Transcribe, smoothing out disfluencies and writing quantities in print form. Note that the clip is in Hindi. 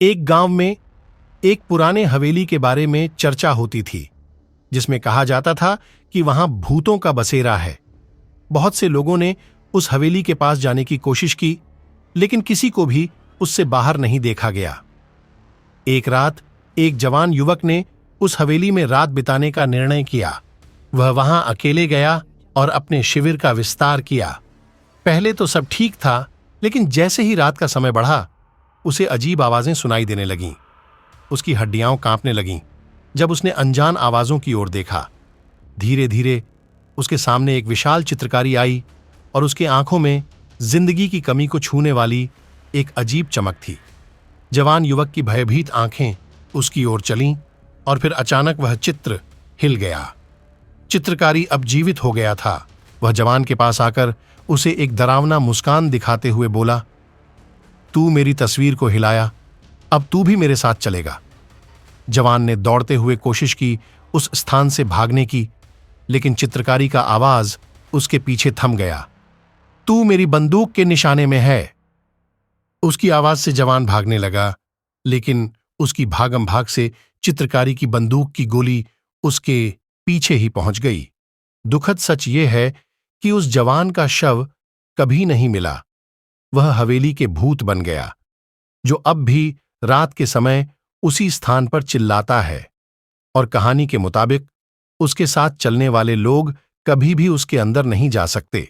एक गांव में एक पुराने हवेली के बारे में चर्चा होती थी, जिसमें कहा जाता था कि वहां भूतों का बसेरा है। बहुत से लोगों ने उस हवेली के पास जाने की कोशिश की, लेकिन किसी को भी उससे बाहर नहीं देखा गया। एक रात एक जवान युवक ने उस हवेली में रात बिताने का निर्णय किया। वह वहां अकेले गया और अपने शिविर का विस्तार किया। पहले तो सब ठीक था, लेकिन जैसे ही रात का समय बढ़ा, उसे अजीब आवाजें सुनाई देने लगीं। उसकी हड्डियां कांपने लगीं जब उसने अनजान आवाजों की ओर देखा। धीरे धीरे उसके सामने एक विशाल चित्रकारी आई और उसकी आंखों में जिंदगी की कमी को छूने वाली एक अजीब चमक थी। जवान युवक की भयभीत आंखें उसकी ओर चलीं और फिर अचानक वह चित्र हिल गया। चित्रकारी अब जीवित हो गया था। वह जवान के पास आकर उसे एक डरावना मुस्कान दिखाते हुए बोला, तू मेरी तस्वीर को हिलाया, अब तू भी मेरे साथ चलेगा। जवान ने दौड़ते हुए कोशिश की उस स्थान से भागने की, लेकिन चित्रकारी का आवाज उसके पीछे थम गया। तू मेरी बंदूक के निशाने में है। उसकी आवाज से जवान भागने लगा, लेकिन उसकी भागम भाग से चित्रकारी की बंदूक की गोली उसके पीछे ही पहुंच गई। दुखद सच यह है कि उस जवान का शव कभी नहीं मिला। वह हवेली के भूत बन गया, जो अब भी रात के समय उसी स्थान पर चिल्लाता है, और कहानी के मुताबिक उसके साथ चलने वाले लोग कभी भी उसके अंदर नहीं जा सकते।